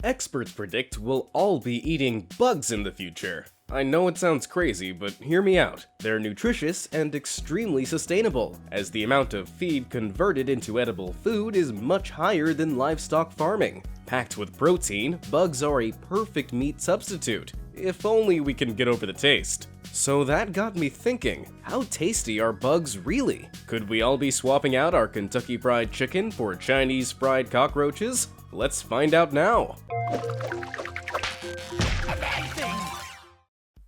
Experts predict we'll all be eating bugs in the future. I know it sounds crazy, but hear me out. They're nutritious and extremely sustainable, as the amount of feed converted into edible food is much higher than livestock farming. Packed with protein, bugs are a perfect meat substitute, if only we can get over the taste. So that got me thinking, how tasty are bugs really? Could we all be swapping out our Kentucky Fried Chicken for Chinese fried cockroaches? Let's find out now.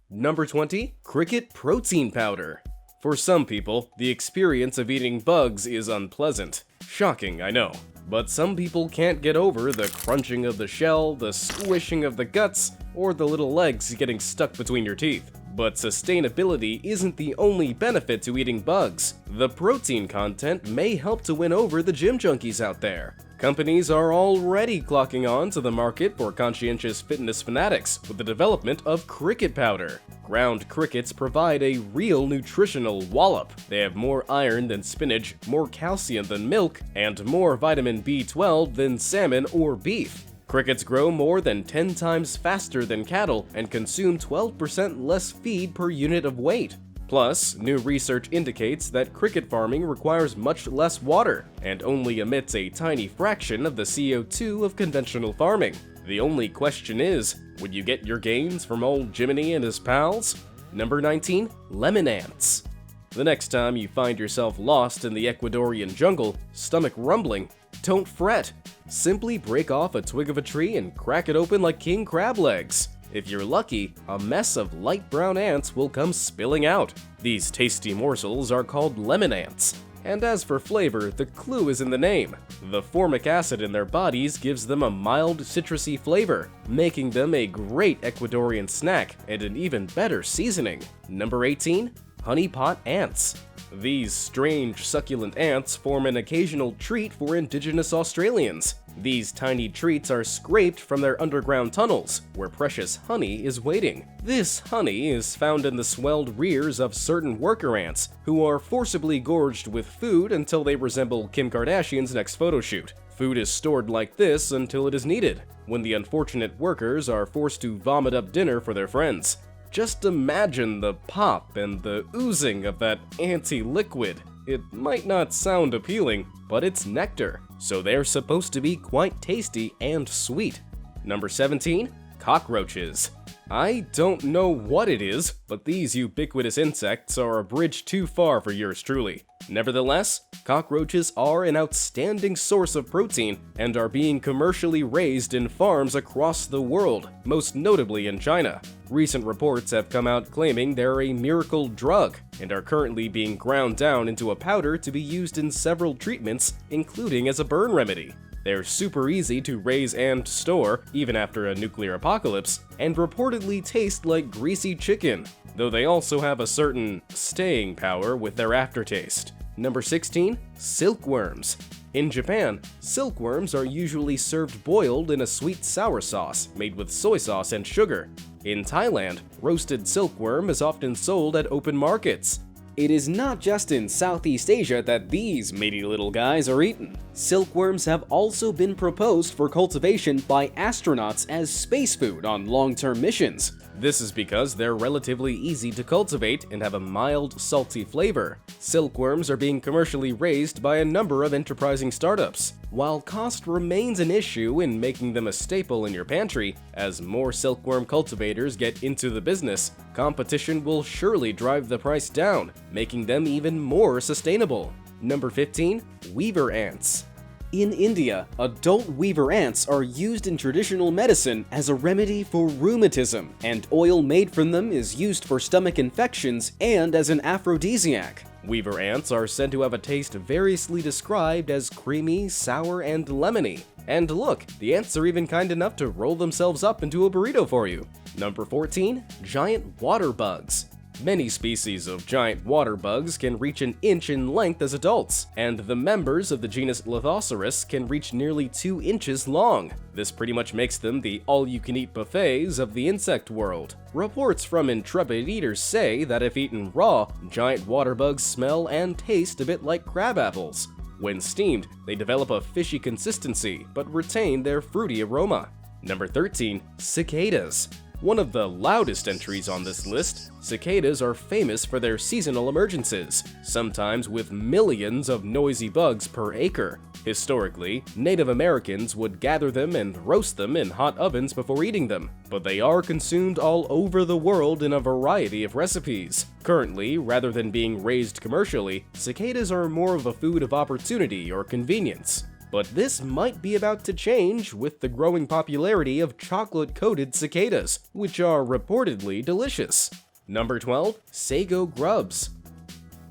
Number 20. Cricket Protein Powder. For some people, the experience of eating bugs is unpleasant. Shocking, I know. But some people can't get over the crunching of the shell, the squishing of the guts, or the little legs getting stuck between your teeth. But sustainability isn't the only benefit to eating bugs. The protein content may help to win over the gym junkies out there. Companies are already clocking on to the market for conscientious fitness fanatics with the development of cricket powder. Ground crickets provide a real nutritional wallop. They have more iron than spinach, more calcium than milk, and more vitamin B12 than salmon or beef. Crickets grow more than 10 times faster than cattle and consume 12% less feed per unit of weight. Plus, new research indicates that cricket farming requires much less water and only emits a tiny fraction of the CO2 of conventional farming. The only question is, would you get your gains from old Jiminy and his pals? Number 19. Lemon ants. The next time you find yourself lost in the Ecuadorian jungle, stomach rumbling, don't fret. Simply break off a twig of a tree and crack it open like king crab legs. If you're lucky, a mess of light brown ants will come spilling out. These tasty morsels are called lemon ants. And as for flavor, the clue is in the name. The formic acid in their bodies gives them a mild citrusy flavor, making them a great Ecuadorian snack and an even better seasoning. Number 18. HONEYPOT ants. These strange succulent ants form an occasional treat for indigenous Australians. These tiny treats are scraped from their underground tunnels, where precious honey is waiting. This honey is found in the swelled rears of certain worker ants, who are forcibly gorged with food until they resemble Kim Kardashian's next photo shoot. Food is stored like this until it is needed, when the unfortunate workers are forced to vomit up dinner for their friends. Just imagine the pop and the oozing of that anti-liquid. It might not sound appealing, but it's nectar, so they're supposed to be quite tasty and sweet. Number 17. Cockroaches. I don't know what it is, but these ubiquitous insects are a bridge too far for yours truly. Nevertheless, cockroaches are an outstanding source of protein and are being commercially raised in farms across the world, most notably in China. Recent reports have come out claiming they're a miracle drug and are currently being ground down into a powder to be used in several treatments, including as a burn remedy. They're super easy to raise and store, even after a nuclear apocalypse, and reportedly taste like greasy chicken, though they also have a certain staying power with their aftertaste. Number 16. Silkworms. In Japan, silkworms are usually served boiled in a sweet sour sauce made with soy sauce and sugar. In Thailand, roasted silkworm is often sold at open markets. It is not just in Southeast Asia that these meaty little guys are eaten. Silkworms have also been proposed for cultivation by astronauts as space food on long-term missions. This is because they're relatively easy to cultivate and have a mild, salty flavor. Silkworms are being commercially raised by a number of enterprising startups. While cost remains an issue in making them a staple in your pantry, as more silkworm cultivators get into the business, competition will surely drive the price down, making them even more sustainable. Number 15. Weaver ants. In India, adult weaver ants are used in traditional medicine as a remedy for rheumatism, and oil made from them is used for stomach infections and as an aphrodisiac. Weaver ants are said to have a taste variously described as creamy, sour, and lemony. And look, the ants are even kind enough to roll themselves up into a burrito for you. Number 14. Giant water bugs. Many species of giant water bugs can reach an inch in length as adults, and the members of the genus Lithoceros can reach nearly 2 inches long. This pretty much makes them the all-you-can-eat buffets of the insect world. Reports from intrepid eaters say that if eaten raw, giant water bugs smell and taste a bit like crab apples. When steamed, they develop a fishy consistency, but retain their fruity aroma. Number 13. Cicadas. One of the loudest entries on this list, cicadas are famous for their seasonal emergences, sometimes with millions of noisy bugs per acre. Historically, Native Americans would gather them and roast them in hot ovens before eating them, but they are consumed all over the world in a variety of recipes. Currently, rather than being raised commercially, cicadas are more of a food of opportunity or convenience. But this might be about to change with the growing popularity of chocolate-coated cicadas, which are reportedly delicious. Number 12. Sago grubs.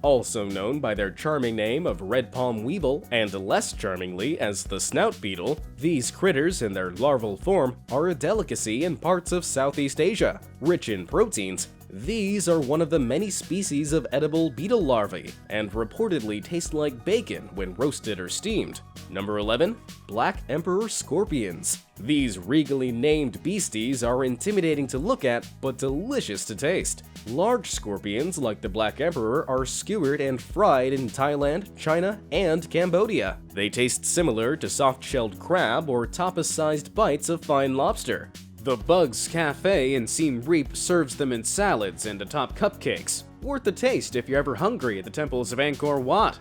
Also known by their charming name of red palm weevil, and less charmingly as the snout beetle, these critters in their larval form are a delicacy in parts of Southeast Asia. Rich in proteins, these are one of the many species of edible beetle larvae, and reportedly taste like bacon when roasted or steamed. Number 11. Black Emperor scorpions. These regally named beasties are intimidating to look at, but delicious to taste. Large scorpions like the Black Emperor are skewered and fried in Thailand, China, and Cambodia. They taste similar to soft-shelled crab or tapas-sized bites of fine lobster. The Bugs Cafe in Siem Reap serves them in salads and atop cupcakes. Worth the taste if you're ever hungry at the temples of Angkor Wat.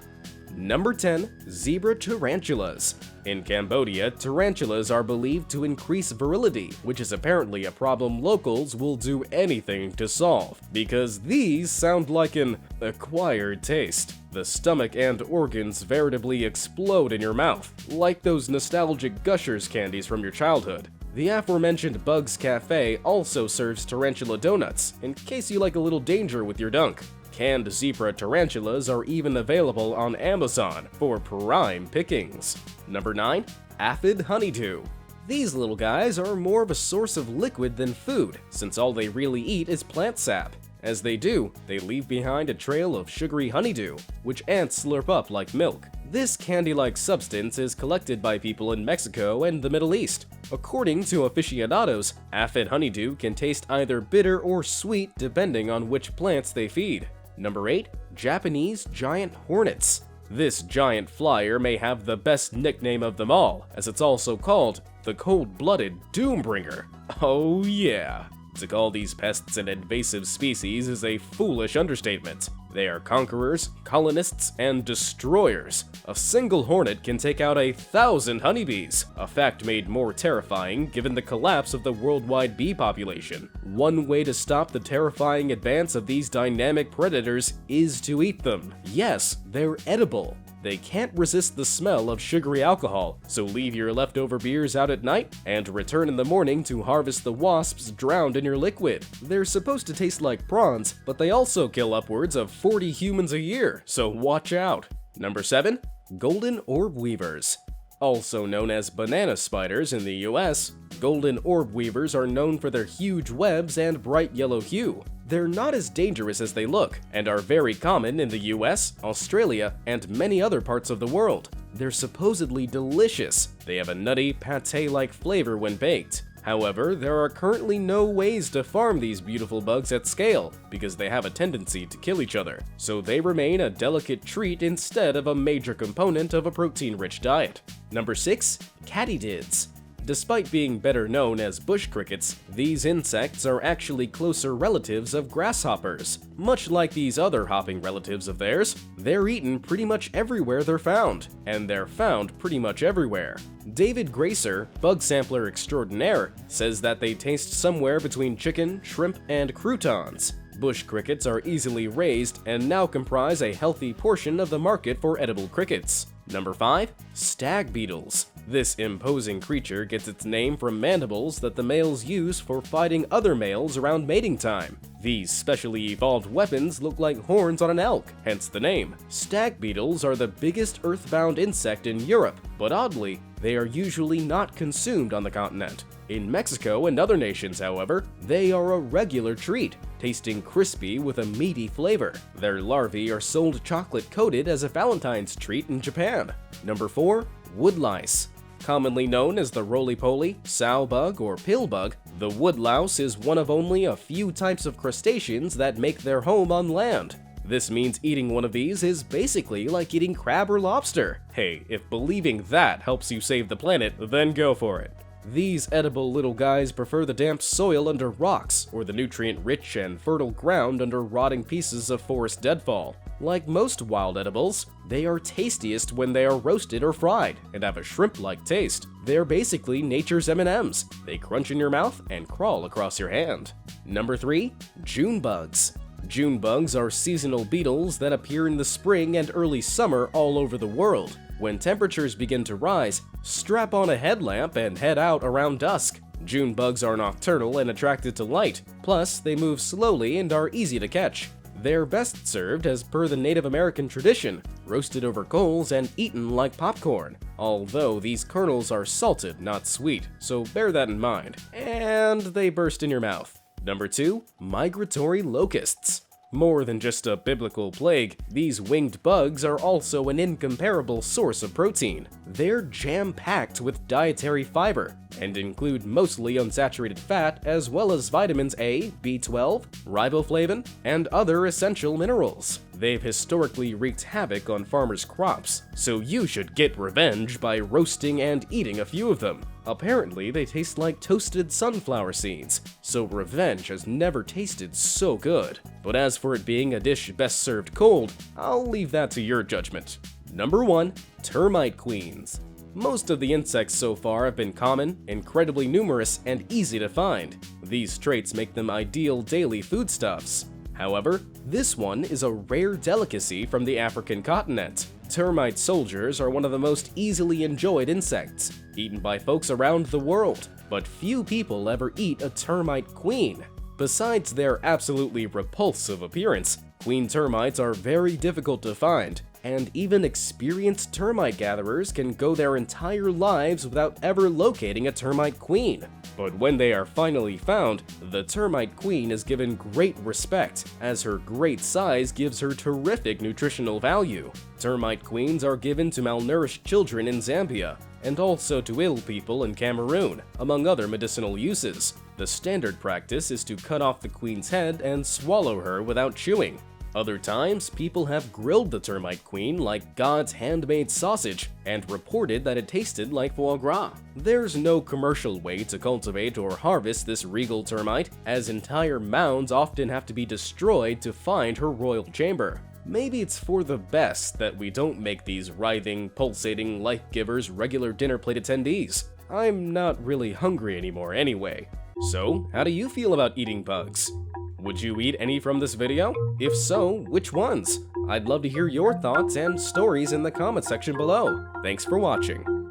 Number 10. Zebra tarantulas. In Cambodia, tarantulas are believed to increase virility, which is apparently a problem locals will do anything to solve, because these sound like an acquired taste. The stomach and organs veritably explode in your mouth, like those nostalgic Gushers candies from your childhood. The aforementioned Bugs Cafe also serves tarantula donuts, in case you like a little danger with your dunk. Canned zebra tarantulas are even available on Amazon for prime pickings. Number 9. Aphid honeydew. These little guys are more of a source of liquid than food, since all they really eat is plant sap. As they do, they leave behind a trail of sugary honeydew, which ants slurp up like milk. This candy-like substance is collected by people in Mexico and the Middle East. According to aficionados, aphid honeydew can taste either bitter or sweet depending on which plants they feed. Number 8. Japanese giant hornets. This giant flyer may have the best nickname of them all, as it's also called the cold-blooded Doombringer. Oh yeah. To call these pests an invasive species is a foolish understatement. They are conquerors, colonists, and destroyers. A single hornet can take out 1,000 honeybees, a fact made more terrifying given the collapse of the worldwide bee population. One way to stop the terrifying advance of these dynamic predators is to eat them. Yes, they're edible. They can't resist the smell of sugary alcohol, so leave your leftover beers out at night and return in the morning to harvest the wasps drowned in your liquid. They're supposed to taste like prawns, but they also kill upwards of 40 humans a year, so watch out. Number 7. Golden orb weavers. Also known as banana spiders in the US, golden orb weavers are known for their huge webs and bright yellow hue. They're not as dangerous as they look, and are very common in the US, Australia, and many other parts of the world. They're supposedly delicious. They have a nutty, pate-like flavor when baked. However, there are currently no ways to farm these beautiful bugs at scale, because they have a tendency to kill each other, so they remain a delicate treat instead of a major component of a protein-rich diet. Number 6. Katydids. Despite being better known as bush crickets, these insects are actually closer relatives of grasshoppers. Much like these other hopping relatives of theirs, they're eaten pretty much everywhere they're found, and they're found pretty much everywhere. David Gracer, bug sampler extraordinaire, says that they taste somewhere between chicken, shrimp, and croutons. Bush crickets are easily raised and now comprise a healthy portion of the market for edible crickets. Number 5. Stag beetles. This imposing creature gets its name from mandibles that the males use for fighting other males around mating time. These specially evolved weapons look like horns on an elk, hence the name. Stag beetles are the biggest earthbound insect in Europe, but oddly, they are usually not consumed on the continent. In Mexico and other nations, however, they are a regular treat, tasting crispy with a meaty flavor. Their larvae are sold chocolate-coated as a Valentine's treat in Japan. Number 4. Woodlice. Commonly known as the roly-poly, sow bug, or pill bug, the woodlouse is one of only a few types of crustaceans that make their home on land. This means eating one of these is basically like eating crab or lobster. Hey, if believing that helps you save the planet, then go for it. These edible little guys prefer the damp soil under rocks, or the nutrient-rich and fertile ground under rotting pieces of forest deadfall. Like most wild edibles, they are tastiest when they are roasted or fried, and have a shrimp-like taste. They're basically nature's M&Ms. They crunch in your mouth and crawl across your hand. Number 3. June bugs. June bugs are seasonal beetles that appear in the spring and early summer all over the world. When temperatures begin to rise, strap on a headlamp and head out around dusk. June bugs are nocturnal and attracted to light, plus they move slowly and are easy to catch. They're best served as per the Native American tradition, roasted over coals and eaten like popcorn, although these kernels are salted, not sweet, so bear that in mind. And they burst in your mouth. Number 2. Migratory locusts. More than just a biblical plague, these winged bugs are also an incomparable source of protein. They're jam-packed with dietary fiber, and include mostly unsaturated fat as well as vitamins A, B12, riboflavin, and other essential minerals. They've historically wreaked havoc on farmers' crops, so you should get revenge by roasting and eating a few of them. Apparently, they taste like toasted sunflower seeds, so revenge has never tasted so good. But as for it being a dish best served cold, I'll leave that to your judgment. Number 1. Termite queens. Most of the insects so far have been common, incredibly numerous, and easy to find. These traits make them ideal daily foodstuffs. However, this one is a rare delicacy from the African continent. Termite soldiers are one of the most easily enjoyed insects, eaten by folks around the world, but few people ever eat a termite queen. Besides their absolutely repulsive appearance, queen termites are very difficult to find, and even experienced termite gatherers can go their entire lives without ever locating a termite queen. But when they are finally found, the termite queen is given great respect, as her great size gives her terrific nutritional value. Termite queens are given to malnourished children in Zambia, and also to ill people in Cameroon, among other medicinal uses. The standard practice is to cut off the queen's head and swallow her without chewing. Other times, people have grilled the termite queen like God's handmade sausage and reported that it tasted like foie gras. There's no commercial way to cultivate or harvest this regal termite, as entire mounds often have to be destroyed to find her royal chamber. Maybe it's for the best that we don't make these writhing, pulsating life givers regular dinner plate attendees. I'm not really hungry anymore anyway. So, how do you feel about eating bugs? Would you eat any from this video? If so, which ones? I'd love to hear your thoughts and stories in the comment section below. Thanks for watching.